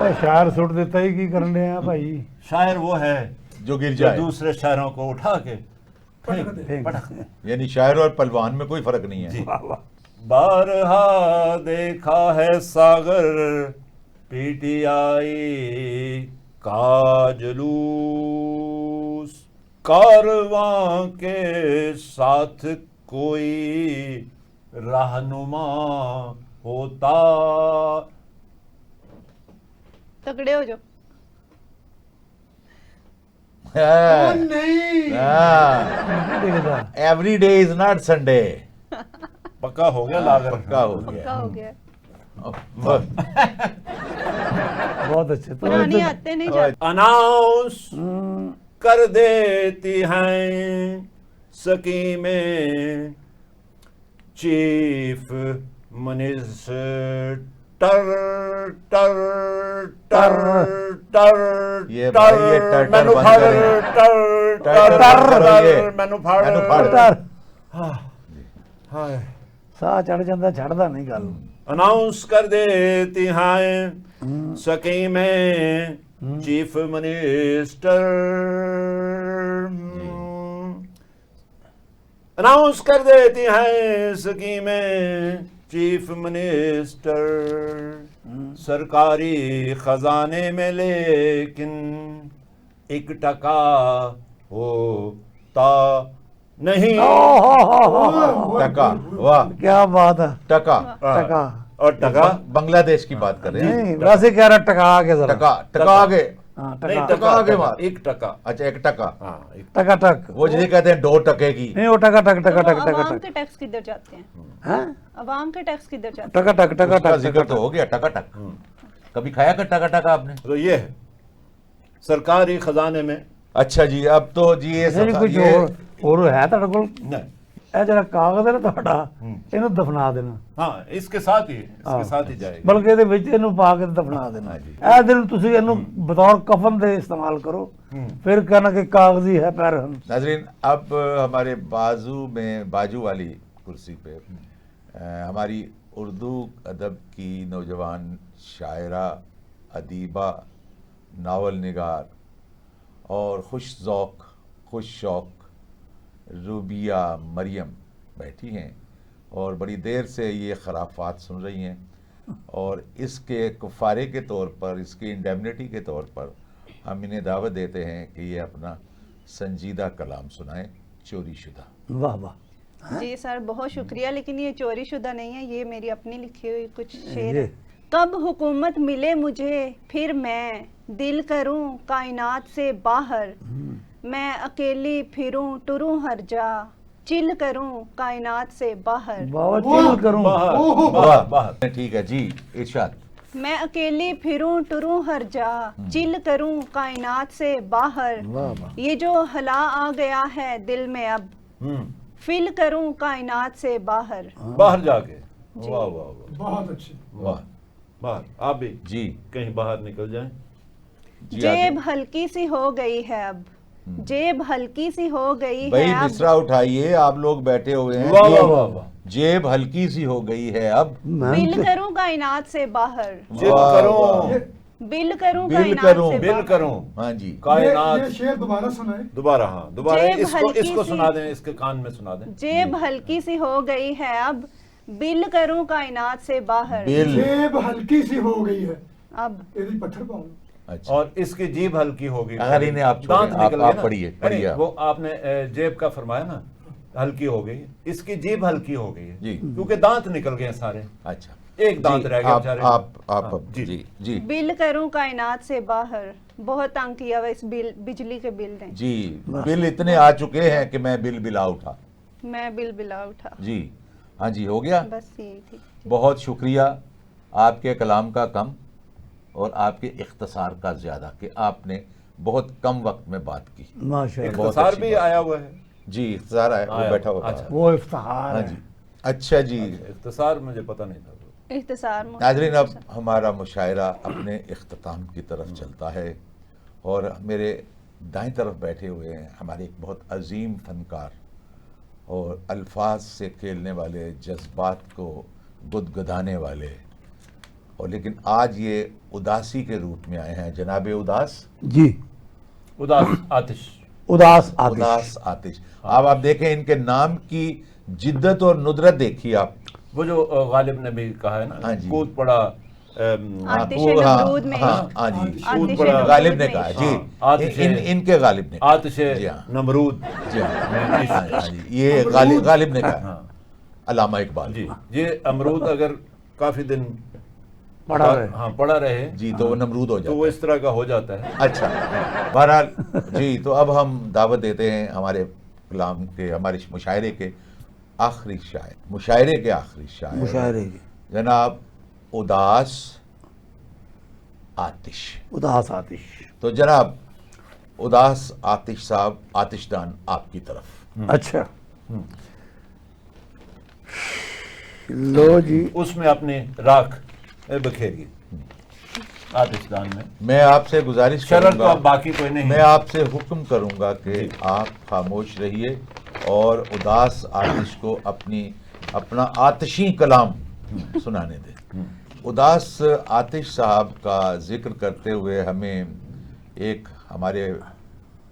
Speaker 1: ਉਹ ਸ਼ਾਇਰ ਸੁੱਟ ਦਿੱਤਾ ਹੀ ਕੀ ਕਰਨ ਡਿਆ ਭਾਈ
Speaker 2: शायर वो है
Speaker 5: जो गिर
Speaker 2: जो
Speaker 5: जाए,
Speaker 2: दूसरे शायरों को उठा के फेंक दे,
Speaker 1: फेंक
Speaker 2: पटक दे।
Speaker 5: यानी शायर और पहलवान में कोई फर्क नहीं है।
Speaker 2: जी।
Speaker 1: वाह वाह
Speaker 2: बारहा देखा है सागर पीटीआई का जुलूस कारवां के साथ कोई रहनुमा होता
Speaker 4: तगड़े हो जाओ।
Speaker 3: ओ नहीं,
Speaker 1: देखदा
Speaker 5: every day is not Sunday.
Speaker 2: पक्का हो गया लागर
Speaker 5: पक्का हो
Speaker 4: पक्का
Speaker 5: गया।
Speaker 4: हो गया।
Speaker 1: बहुत अच्छे तो
Speaker 4: पुरानी आते नहीं जाती।
Speaker 2: अनाउंस
Speaker 1: हम्म,
Speaker 2: कर देती हैं स्कीमें चीफ मिनिस्टर टर
Speaker 5: ये भाई ये टर
Speaker 2: मैनू
Speaker 5: बंद
Speaker 2: फाड़
Speaker 5: करें।
Speaker 2: टर
Speaker 5: टर करो ये।
Speaker 2: मैनू फाड़
Speaker 5: मैनू फाड़।
Speaker 1: खबरदार
Speaker 2: हाय
Speaker 1: ਸਾਹ ਚੜ ਜਾਂਦਾ ਛੱਡਦਾ ਨਹੀਂ ਗੱਲ
Speaker 2: अनाउंस कर देती हैं स्कीमें चीफ मिनिस्टर अनाउंस कर देती हैं स्कीमें चीफ मिनिस्टर सरकारी खजाने में लेकिन 1% होता नहीं
Speaker 5: टका, वाह
Speaker 1: क्या बात है
Speaker 5: टका।
Speaker 1: टका
Speaker 2: और टका
Speaker 5: बांग्लादेश की बात कर रहे हैं।
Speaker 1: नहीं वैसे कह रहा टका आगे जरा
Speaker 5: टका टका आगे।
Speaker 1: हाँ
Speaker 2: नहीं
Speaker 1: टका
Speaker 5: टका आगे मार।
Speaker 2: 1%।
Speaker 5: अच्छा 1%।
Speaker 2: हाँ
Speaker 1: टका टक
Speaker 5: वो जिसे कहते हैं 2% की।
Speaker 1: नहीं वो टका टक टका
Speaker 4: तो
Speaker 1: टक टका
Speaker 4: अवाम
Speaker 1: टक
Speaker 4: के टैक्स किधर जाते हैं?
Speaker 1: हैं
Speaker 4: अवाम के टैक्स किधर जाते हैं?
Speaker 1: टका टक टका
Speaker 5: उसका
Speaker 1: टक
Speaker 5: जिक्र तो हो गया टका। कभी खाया का टका आपने?
Speaker 2: तो ये है सरकारी खजाने में
Speaker 5: अच्छा जी, अब तो जी ये
Speaker 1: नहीं
Speaker 5: सब
Speaker 1: कुछ
Speaker 5: ये
Speaker 1: और है ਤੁਹਾਡੇ ਕੋਲ
Speaker 2: नहीं
Speaker 1: ਇਹ ਜਿਹੜਾ ਕਾਗਜ਼ ਹੈ ਨਾ ਤੁਹਾਡਾ ਇਹਨੂੰ ਦਫਨਾ ਦੇਣਾ
Speaker 2: हाँ इसके साथ ही जाएगा
Speaker 1: ਬਲਕਿ ਇਹਦੇ ਵਿੱਚ ਇਹਨੂੰ ਪਾ ਕੇ ਦਫਨਾ ਦੇਣਾ ਇਹ ਦਿਨ ਤੁਸੀਂ ਇਹਨੂੰ ਬਤੌਰ ਕਫਨ ਦੇ ਇਸਤੇਮਾਲ ਕਰੋ फिर कहना कि कागजी है पैर हम
Speaker 5: नाजरीन, अब हमारे बाजू वाली कुर्सी पे हमारी उर्दू अदब की नौजवान शायरा, अदीबा, नावल निगार और खुश ज़ौक़ खुश शौक़ रूबिया मरियम बैठी हैं और बड़ी देर से ये खराफात सुन रही हैं और इसके कुफ़ारे के तौर पर, इसकी इंडेमनिटी के तौर पर हम इन्हें दावत देते हैं कि ये अपना संजीदा कलाम सुनाएं, चोरी शुदा।
Speaker 1: वाह वाह
Speaker 4: जी सर बहुत शुक्रिया, लेकिन ये चोरी शुदा नहीं है, ये मेरी अपनी लिखी हुई कुछ शेर
Speaker 1: ये।
Speaker 4: है। कब हुकूमत मिले मुझे फिर मैं दिल करूं कायनात से बाहर, मैं अकेली फिरूं टुरूं हर जा चिल करूं कायनात से बाहर,
Speaker 1: बाबा चिल करूं
Speaker 2: बाहर बाहर बाहर
Speaker 5: ठीक है जी, इरशाद।
Speaker 4: मैं अकेली फिरूं टुरूं हर जा चिल करूं कायनात से बाहर,
Speaker 1: वाह वाह
Speaker 4: ये जो हला आ गया है दिल में अब फिल करूं कायनात से बाहर।
Speaker 2: बाहर जाके वाह वाह वाह
Speaker 3: बहुत अच्छे।
Speaker 5: वाह
Speaker 2: बाहर आप भी
Speaker 5: जी
Speaker 2: कहीं बाहर निकल जाएं।
Speaker 5: जी,
Speaker 4: जेब
Speaker 5: आगे।
Speaker 4: हल्की सी हो गई है अब, जेब हल्की सी हो गई
Speaker 5: भाई
Speaker 4: है अब,
Speaker 5: मिसरा उठाइए, आप लोग बैठे हुए हैं।
Speaker 2: वाह वाह वाह वाह
Speaker 5: जेब हल्की सी हो गई है अब,
Speaker 4: बिल करूं कायनात से बाहर,
Speaker 2: जिल
Speaker 5: वाह,
Speaker 2: करूं
Speaker 5: वाह।
Speaker 4: बिल करूं
Speaker 5: बिल
Speaker 4: कायनात
Speaker 5: करूं,
Speaker 4: से
Speaker 2: बिल
Speaker 4: बाहर।
Speaker 2: करूं
Speaker 5: हाँ जी,
Speaker 3: ये
Speaker 2: कायनात
Speaker 3: शेर दोबारा सुनाए।
Speaker 2: दोबारा हाँ दोबारा
Speaker 4: जेब
Speaker 2: इसको
Speaker 4: हल्की
Speaker 2: इसको
Speaker 4: सी-
Speaker 2: सुना दें, इसके कान में सुना दें।
Speaker 4: जेब हल्की सी हो गई है अब, बिल करूं कायनात से बाहर,
Speaker 5: बिल।
Speaker 3: जेब हल्की सी हो गई है,
Speaker 4: अब
Speaker 3: यदि पत्थर पाओ।
Speaker 5: अच्छा
Speaker 2: और इसकी जीभ हल्की होगी।
Speaker 5: अगर इन्हें आप छोड़ें,
Speaker 2: दांत
Speaker 5: आप-
Speaker 2: निकल गए
Speaker 5: आप
Speaker 2: ना।
Speaker 5: पढ़िए,
Speaker 2: नहीं,
Speaker 5: पढ़िए आप।
Speaker 2: वो आपने जेब का फरमाया ना हल्की हो गई, इसकी जीभ हल्की हो गई है
Speaker 5: जी।
Speaker 2: क्योंकि दांत निकल गए हैं सारे।
Speaker 5: अच्छा
Speaker 2: एक दांत
Speaker 5: जी,
Speaker 2: रह गया बेचारे का।
Speaker 5: आप
Speaker 2: हाँ,
Speaker 5: अब जी जी
Speaker 4: बिल करूं कायनात से बाहर, बहुत तंग किया हुआ इस बिजली के बिल ने।
Speaker 5: जी, बिल इतने आ चुके हैं कि मैं बिल बिला उठा।
Speaker 4: मैं बिल बिला उठा।
Speaker 5: जी हाँ जी, हो गया।
Speaker 4: बस यही थी।
Speaker 5: बहुत शुक्रिया आपके कलाम का कम और आपके इख्तसार का ज़्यादा कि आपने बहुत कम वक्त में बात की।
Speaker 1: माशाल्लाह,
Speaker 5: बहुत
Speaker 2: इख्तिसार
Speaker 5: अच्छी
Speaker 2: भी
Speaker 5: बात।
Speaker 2: आया हुआ है।
Speaker 5: जी, इख्तसार आया, वो
Speaker 2: आया,
Speaker 5: बैठा हुआ
Speaker 2: अच्छा।
Speaker 5: था।
Speaker 1: वो इफ्तिखार
Speaker 5: हाँ
Speaker 1: है।
Speaker 5: जी, अच्छा जी।
Speaker 2: इख्तिसार मुझे पता नहीं था।
Speaker 4: इख्तिसार
Speaker 5: नाजरीन, अब हमारा मुशायरा अपने इख्तिताम की तरफ चलता है और मेरे दाएं तरफ बैठे हुए हैं हमारे एक बहुत अजीम फनकार और अल्फाज से खेलने वाले, जज्बात को गुदगुदाने वाले, और लेकिन आज ये उदासी के रूप में आए हैं जनाब उदास।
Speaker 1: जी,
Speaker 2: उदास आतिश।
Speaker 1: उदास आतिश।
Speaker 5: उदास आतिश। अब आप देखें इनके नाम की जिद्दत और नुदरत देखिए आप।
Speaker 2: वो जो गालिब ने भी कहा है
Speaker 5: हाँ
Speaker 2: ना,
Speaker 5: जी।
Speaker 2: कूद पड़ा
Speaker 4: आतिश
Speaker 5: वो, हाँ,
Speaker 4: नमरूद में।
Speaker 5: हाँ, हाँ जी,
Speaker 4: आतिश
Speaker 2: बड़ा
Speaker 4: नमरूद
Speaker 5: गालिब ने
Speaker 4: में।
Speaker 5: कहा जी।
Speaker 2: हाँ, आतिश
Speaker 5: इनके गालिब ने कहा।
Speaker 2: आतिश
Speaker 5: जी हाँ,
Speaker 2: नमरूद।
Speaker 5: जी हाँ, हाँ जी, ये गालिब ने कहा।
Speaker 2: हाँ
Speaker 5: अल्लामा इकबाल
Speaker 2: जी, ये अमरूद अगर काफी दिन
Speaker 1: पड़ा रहे।
Speaker 2: हाँ पड़ा रहे
Speaker 5: जी, तो वो नमरूद हो
Speaker 2: तो
Speaker 5: जाता
Speaker 2: वो
Speaker 5: है।
Speaker 2: इस तरह का हो जाता है।
Speaker 5: अच्छा, बहरहाल जी, तो अब हम दावत देते हैं हमारे कलाम के, हमारे मुशायरे के आखिरी शायर, मुशायरे के आखिरी शायर
Speaker 1: मुशायरे की
Speaker 5: जनाब उदास आतिश।
Speaker 1: उदास आतिश।
Speaker 5: तो जनाब उदास आतिश साहब, आतिशदान आपकी तरफ।
Speaker 1: अच्छा, लो जी।
Speaker 2: उसमें अपने राख बखेरिए आतिशदान में।
Speaker 5: मैं आपसे गुजारिश
Speaker 2: शरर तो
Speaker 5: करूंगा,
Speaker 2: अब बाकी कोई नहीं।
Speaker 5: मैं आपसे हुक्म करूंगा कि आप खामोश रहिए और उदास आतिश को अपना आतिशी कलाम सुनाने दें। उदास आतिश साहब का जिक्र करते हुए हमें एक हमारे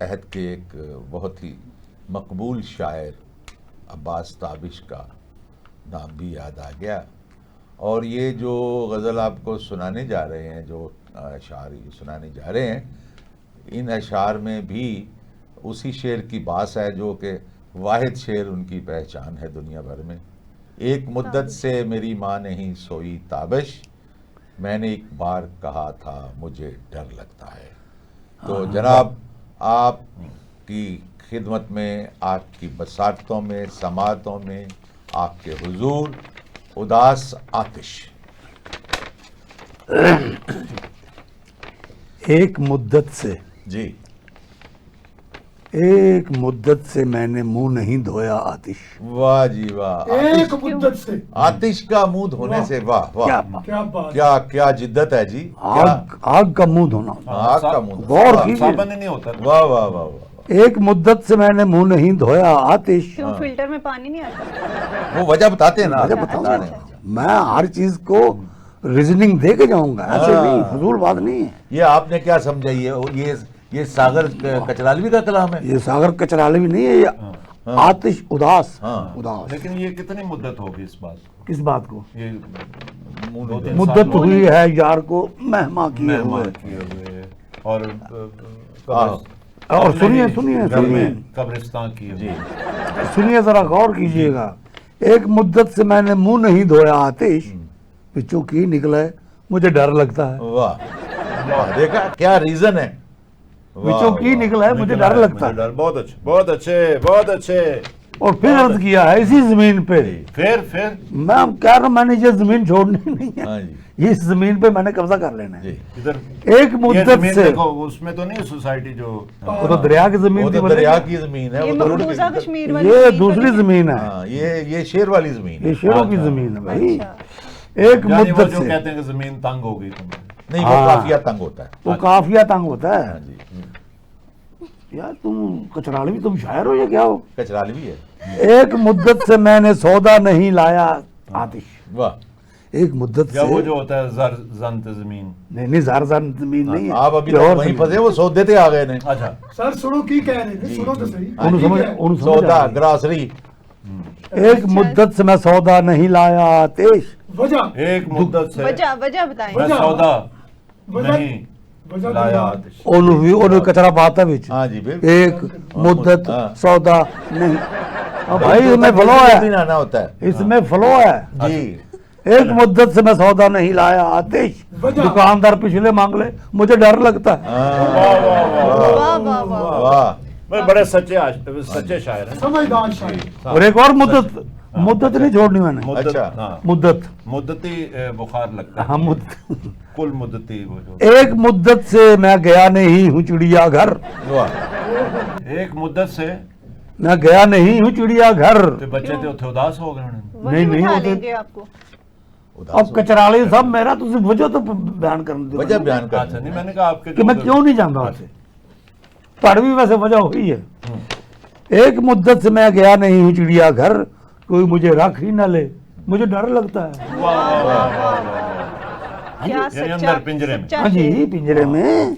Speaker 5: अहद के एक बहुत ही मकबूल शायर अब्बास ताबिश का नाम भी याद आ गया। और ये जो गज़ल आपको सुनाने जा रहे हैं, जो अशार सुनाने जा रहे हैं, इन अशार में भी उसी शेर की बास है जो कि वाहिद शेर उनकी पहचान है दुनिया भर में। एक मुद्दत से मेरी माँ नहीं सोई ताबिश, मैंने एक बार कहा था मुझे डर लगता है। तो जनाब आपकी खिदमत में, आपकी बसातों में, समातों में, आपके हुजूर उदास आतिश।
Speaker 1: एक मुद्दत से,
Speaker 5: जी,
Speaker 1: एक मुद्दत से मैंने मुंह नहीं धोया आतिश।
Speaker 5: वाह जी वाह।
Speaker 3: एक मुद्दत से।
Speaker 5: आतिश का मुंह धोने से, वाह वाह,
Speaker 1: क्या बात।
Speaker 3: क्या बात।
Speaker 5: क्या क्या जिद्दत है जी।
Speaker 1: आग का मुंह धोना।
Speaker 5: आग का मुंह,
Speaker 1: गौर कीजिए।
Speaker 2: साबन ही नहीं होता।
Speaker 5: वाह वाह वाह वाह।
Speaker 1: एक मुद्दत से मैंने मुंह नहीं धोया आतिश।
Speaker 4: क्यों फिल्टर में पानी नहीं आता?
Speaker 5: वो वजह बताते हैं ना,
Speaker 1: वजह
Speaker 5: बता
Speaker 1: बताऊंगा।
Speaker 5: रहे हैं।
Speaker 1: मैं हर चीज को रीजनिंग दे के जाऊंगा, ऐसे नहीं, फजूल बात नहीं है।
Speaker 5: ये आपने क्या समझा, ये सागर कचरालवी का कलाम है।
Speaker 1: ये सागर कचराले भी नहीं है, ये आतिश उदास।
Speaker 5: हाँ।
Speaker 1: उदास
Speaker 2: लेकिन ये कितनी मुद्दत होगी इस बात को?
Speaker 1: किस बात को?
Speaker 2: ये
Speaker 5: मुंह
Speaker 2: दो
Speaker 5: नहीं
Speaker 2: तीन
Speaker 1: मुद्दत
Speaker 2: साल हो
Speaker 1: हुई है यार को मेहमा किए
Speaker 2: मेहमान
Speaker 1: हुए।
Speaker 2: किए हुए और
Speaker 5: हाँ।
Speaker 1: और सुनिए सुनिए
Speaker 2: घर में
Speaker 1: सुनिए
Speaker 2: कब्रिस्तान किए
Speaker 5: जी,
Speaker 2: हुए।
Speaker 1: सुनिए, जरा गौर कीजिएगा। एक मुद्दत से मैंने मुंह नहीं धोया आतिश, पिछू की निकले मुझे डर लगता है।
Speaker 5: वाह वाह, देखा क्या रीजन है। वाह,
Speaker 1: पिछू की
Speaker 5: वाह।
Speaker 1: निकला है मुझे
Speaker 2: निकला
Speaker 1: डर
Speaker 2: है,
Speaker 1: लगता
Speaker 2: मुझे
Speaker 1: है।
Speaker 2: डर। बहुत अच्छे, बहुत अच्छे, बहुत अच्छे।
Speaker 1: और फिर अर्ज किया है इसी जमीन पे,
Speaker 2: फिर
Speaker 1: मैं कह रहा हूं मैंने ये जमीन छोड़नी नहीं
Speaker 5: हाँ
Speaker 1: है,
Speaker 5: जी,
Speaker 1: इस जमीन पे मैंने कब्जा कर लेना है।
Speaker 5: जी।
Speaker 2: इधर
Speaker 1: एक
Speaker 2: ये
Speaker 1: मुद्दत
Speaker 2: जमीन
Speaker 1: से,
Speaker 2: देखो, उसमें तो नहीं सोसाइटी जो
Speaker 1: वो तो दरिया की जमीन
Speaker 5: वो
Speaker 1: थी
Speaker 5: तो
Speaker 1: बोले।
Speaker 5: दरिया की जमीन है,
Speaker 4: ये
Speaker 5: वो तो
Speaker 4: मकबूजा
Speaker 5: रुड़
Speaker 4: कश्मीर वाली
Speaker 1: ये
Speaker 4: जमीन तो
Speaker 1: दूसरी
Speaker 4: नहीं है।
Speaker 1: जमीन है,
Speaker 5: हाँ, ये शेर वाली जमीन है।
Speaker 1: ये शेरों की
Speaker 2: अच्छा।
Speaker 1: जमीन है भाई।
Speaker 4: अच्छा।
Speaker 1: एक
Speaker 2: यानी वो
Speaker 1: मुद्दत
Speaker 2: जो
Speaker 1: से,
Speaker 2: कहते हैं कि जमीन तंग हो गई तुम्हें।
Speaker 5: नहीं, वो
Speaker 1: हाँ।
Speaker 5: काफिया तंग होता है।
Speaker 1: वो काफिया तंग होता
Speaker 5: हाँ
Speaker 1: है।
Speaker 5: जी,
Speaker 1: यार तुम कचराली भी, तुम शायर हो या क्या हो?
Speaker 5: कचरालवी है।
Speaker 1: एक मुद्दत से मैंने सौदा नहीं लाया आतिश।
Speaker 5: वाह,
Speaker 1: एक मुद्दत
Speaker 2: या वो
Speaker 1: से,
Speaker 2: जो होता है जर जंत जमीन।
Speaker 1: नहीं जार जमीन नहीं है,
Speaker 5: आप अभी
Speaker 1: ये
Speaker 5: तक
Speaker 1: और
Speaker 5: वहीं
Speaker 1: जमीन
Speaker 5: फंसे, वो सौदे ते आ गए ने।
Speaker 2: अच्छा,
Speaker 3: सर सुनो की कह रहे थे, सुनो तो सही।
Speaker 1: उन्हें
Speaker 3: ठीक
Speaker 1: समझ
Speaker 3: है।
Speaker 1: उन्हें समझ
Speaker 5: सौदा,
Speaker 1: आ गई।
Speaker 5: ग्रासरी।
Speaker 1: एक मुद्दत से मैं सौदा नहीं लाया आतिश।
Speaker 3: वजह
Speaker 2: एक मुद्दत से
Speaker 4: वजह वजह बताएं।
Speaker 2: मैं
Speaker 3: वजह-
Speaker 2: सौदा
Speaker 3: वजह-
Speaker 2: नहीं
Speaker 3: वजह
Speaker 2: लाया
Speaker 3: तो
Speaker 2: आतिश।
Speaker 1: ਉਹਨੂੰ कचरा पाता बिच
Speaker 5: हाँ जी, बिल्कुल।
Speaker 1: एक मुद्दत
Speaker 5: हाँ।
Speaker 1: सौदा नहीं। अब भाई इसमें फ्लो है,
Speaker 5: दिन आना होता है।
Speaker 1: इसमें फ्लो है।
Speaker 5: जी,
Speaker 1: एक मुद्दत से मैं सौदा नहीं लाया आतिश,
Speaker 3: वजह?
Speaker 1: दुकानदार पिछले मांग ले, मुझे डर लगता है।
Speaker 2: वाह वाह वाह
Speaker 4: वाह वाह वाह।
Speaker 5: वाह
Speaker 2: भाई बड़े सच्चे शायर हैं।
Speaker 3: समझदार शायर।
Speaker 1: और एक और मुद्दत नहीं छोड़नी मैंने,
Speaker 2: मुद्दत,
Speaker 5: अच्छा।
Speaker 2: हाँ,
Speaker 1: मुद्दत,
Speaker 2: मुद्दती बुखार लगता है।
Speaker 1: हाँ मुद्दत।
Speaker 2: कुल मुद्दती वो जो
Speaker 1: एक मुद्दत से मैं गया नहीं हूँ चिड़ियाघर,
Speaker 5: वाह
Speaker 2: एक मुद्दत से
Speaker 1: मैं गया नहीं हूँ चिड़ियाघर।
Speaker 2: ते बच्चे थे उत्थे उदास हो गए उन्होंने।
Speaker 4: वही
Speaker 1: नहीं,
Speaker 4: बिठा
Speaker 1: वो तो-
Speaker 4: लेंगे आपको।
Speaker 5: उदास
Speaker 1: अब कचराली सब मेरा, तुझे वजह तो बयान करने दो
Speaker 5: वजह बयान
Speaker 2: अच्छा
Speaker 5: कर
Speaker 2: नहीं, मैंने कहा आपके
Speaker 1: कि मैं क्यों नहीं जानता वैसे, तड़वी वैसे वजह हुई है। एक मुद्दत से मैं गया नहीं हूँ चिड़ियाघर, कोई मुझे रख ही न ले, मुझे डर लगता है।
Speaker 2: वाह वाह वाह वाह वाह।
Speaker 4: क्या
Speaker 2: यानी
Speaker 4: सच्चा
Speaker 2: अंदर पिंजरे में।
Speaker 4: सच्चा
Speaker 1: हाँ जी,
Speaker 4: शेर।
Speaker 1: पिंजरे में।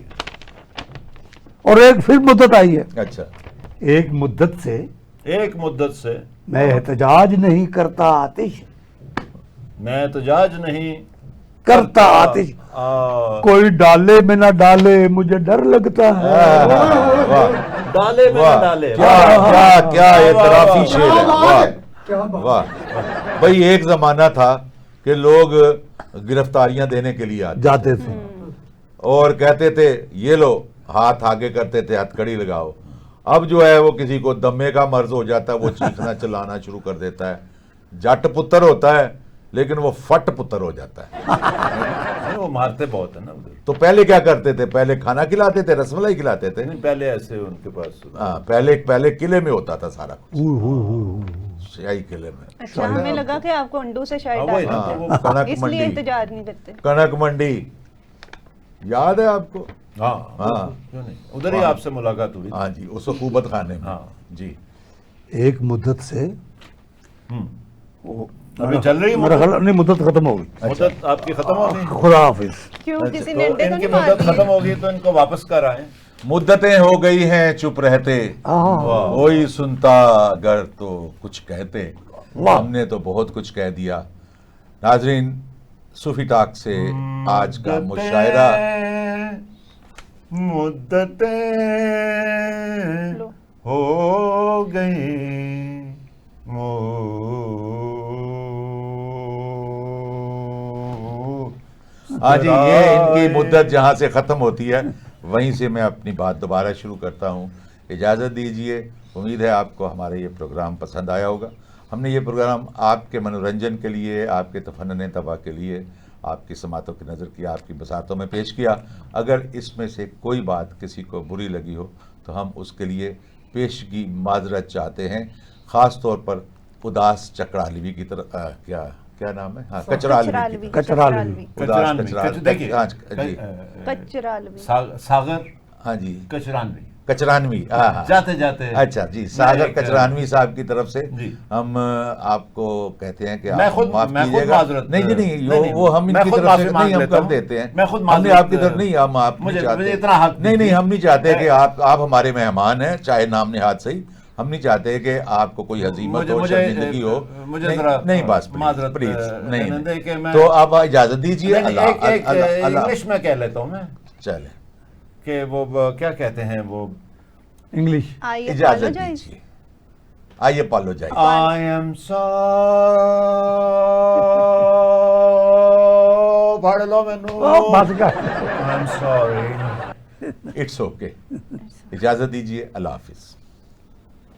Speaker 1: और एक फिर मुद्दत आई है,
Speaker 5: अच्छा
Speaker 1: एक मुद्दत से
Speaker 2: एक मुद्दत से
Speaker 1: मैं एहतजाज नहीं करता आतिश,
Speaker 2: मैं एहतजाज नहीं
Speaker 1: करता आतिश,
Speaker 2: आ,
Speaker 1: कोई डाले में ना डाले, मुझे डर लगता है।
Speaker 5: वाह
Speaker 2: डाले में
Speaker 5: वाह
Speaker 2: न डाले।
Speaker 5: क्या क्या क्या एतराफी शेर
Speaker 3: क्या
Speaker 5: है।
Speaker 3: बात
Speaker 5: वाह
Speaker 3: है, क्या बात।
Speaker 5: वाह भाई, एक जमाना था कि लोग गिरफ्तारियां देने के लिए आते
Speaker 1: जाते थे,
Speaker 5: और कहते थे ये लो, हाथ आगे करते थे, हथकड़ी लगाओ। अब जो है वो किसी को दमे का मर्ज हो जाता है, वो चीखना चिल्लाना शुरू कर देता है। जट पुत्र होता है लेकिन वो फट पुत्र हो जाता है।
Speaker 2: नहीं, वो मारते बहुत है ना उधर।
Speaker 5: तो पहले क्या करते थे, पहले खाना खिलाते थे, रसमलाई खिलाते थे।
Speaker 2: नहीं पहले ऐसे उनके पास
Speaker 5: हाँ, पहले किले में होता था सारा कुछ, शाही किले में।
Speaker 4: अच्छा, हमें लगा कि आपको अंडू से शायद
Speaker 2: हाँ, वही
Speaker 4: डाल
Speaker 2: ना,
Speaker 4: देते
Speaker 2: तो
Speaker 4: हैं।
Speaker 2: वो
Speaker 5: कनक
Speaker 4: इसलिए
Speaker 5: मंडी,
Speaker 4: इंतजार नहीं करते।
Speaker 5: कनक मंडी याद है आपको?
Speaker 2: हाँ
Speaker 5: हाँ।
Speaker 2: क्यों नहीं, उधर ही
Speaker 5: हाँ।
Speaker 2: आपसे मुलाकात हुई।
Speaker 5: हाँ जी, उस हुकूमत खाने में।
Speaker 2: हाँ।
Speaker 5: जी
Speaker 1: एक मुद्दत से
Speaker 2: हम्म।
Speaker 1: वो-
Speaker 2: अभी चल रही है
Speaker 1: मेरा
Speaker 2: मुद्दत?
Speaker 1: ख्याल नहीं, मुद्दत खत्म हो गई।
Speaker 2: मुद्दत आपकी खत्म हो गई।
Speaker 1: खुदा हाफिज।
Speaker 4: क्यों,
Speaker 2: अच्छा,
Speaker 4: किसी
Speaker 2: तो
Speaker 4: ने अंडे तो
Speaker 2: इनकी
Speaker 4: नहीं मार
Speaker 2: मुद्दत
Speaker 4: दिए?
Speaker 2: खत्म हो गई तो इनको वापस कर आए।
Speaker 5: मुद्दतें हो गई हैं चुप रहते,
Speaker 1: हाँ,
Speaker 5: कोई सुनता अगर तो कुछ कहते।
Speaker 1: वाह।
Speaker 5: हमने तो बहुत कुछ कह दिया। नाजरीन, सूफी टॉक से आज का मुशायरा
Speaker 2: मुद्दतें
Speaker 4: लो।
Speaker 2: हो गई
Speaker 5: हाँ जी, ये इनकी मुद्दत जहाँ से ख़त्म होती है वहीं से मैं अपनी बात दोबारा शुरू करता हूँ। इजाज़त दीजिए। उम्मीद है आपको हमारा ये प्रोग्राम पसंद आया होगा। हमने ये प्रोग्राम आपके मनोरंजन के लिए, आपके तफन्नुन तबाह के लिए, आपकी समातों की नज़र की, आपकी बसातों में पेश किया। अगर इसमें से कोई बात किसी को बुरी लगी हो तो हम उसके लिए पेशगी माजरत चाहते हैं। ख़ास तौर पर उदास चकरालवी की तरफ क्या नाम है, हाँ, कचरालवी की तरफ।
Speaker 1: कचरालवी।
Speaker 5: उदास
Speaker 2: देखिए
Speaker 5: हाँ जी,
Speaker 4: कचरालवी।
Speaker 2: सागर
Speaker 5: हाँ जी,
Speaker 2: कचरानवी।
Speaker 5: कचरानवी। हाँ हाँ,
Speaker 2: जाते जाते
Speaker 5: अच्छा जी, सागर
Speaker 2: एक-
Speaker 5: कचरानवी साहब की तरफ से
Speaker 2: जी।
Speaker 5: हम आपको कहते हैं कि
Speaker 2: मैं
Speaker 5: आप
Speaker 2: खुद
Speaker 5: माफ कीजिएगा।
Speaker 2: माजरत
Speaker 5: नहीं जी, नहीं,
Speaker 2: नहीं,
Speaker 5: वो हम
Speaker 2: मैं
Speaker 5: इनकी
Speaker 2: खुद
Speaker 5: तरफ
Speaker 2: माफी
Speaker 5: से
Speaker 2: मांग
Speaker 5: नहीं, हम
Speaker 2: लेता
Speaker 5: कर
Speaker 2: हूं।
Speaker 5: देते हैं।
Speaker 2: मैं खुद
Speaker 5: हमने
Speaker 2: माजरत
Speaker 5: आपकी तरफ नहीं, हम आप नहीं
Speaker 2: मुझे
Speaker 5: चाहते।
Speaker 2: इतना हक
Speaker 5: नहीं नहीं,
Speaker 2: दीजिए।
Speaker 5: हम नहीं चाहते कि
Speaker 2: मैं-
Speaker 5: आप हमारे मेहमान हैं, चाहे नाम निहाद सही। हम नहीं चाहते कि आपको कोई हजीमत हो, शर्मिंदगी हो।
Speaker 2: मुझे
Speaker 5: नहीं,
Speaker 2: जरा
Speaker 5: नहीं, बस
Speaker 2: माजरत
Speaker 5: प्लीज नहीं,
Speaker 2: रहने दे कि मैं
Speaker 5: तो आप इजाजत दीजिए।
Speaker 2: नहीं, नहीं,
Speaker 5: अल्लाह
Speaker 2: एक
Speaker 5: अल्लाह अल्लाह
Speaker 2: इंग्लिश में कह लेता हूँ मैं
Speaker 5: चले,
Speaker 2: कि वो क्या कहते हैं वो
Speaker 1: इंग्लिश।
Speaker 4: आइए
Speaker 5: इजाजत
Speaker 4: apologize।
Speaker 5: दीजिए। आइए पालो जाइए।
Speaker 2: I am sorry पढ़ लो मैनू
Speaker 1: बस का
Speaker 2: I'm sorry
Speaker 5: इट्स ओके। इजाजत दीजिए। अल्लाह हाफिज।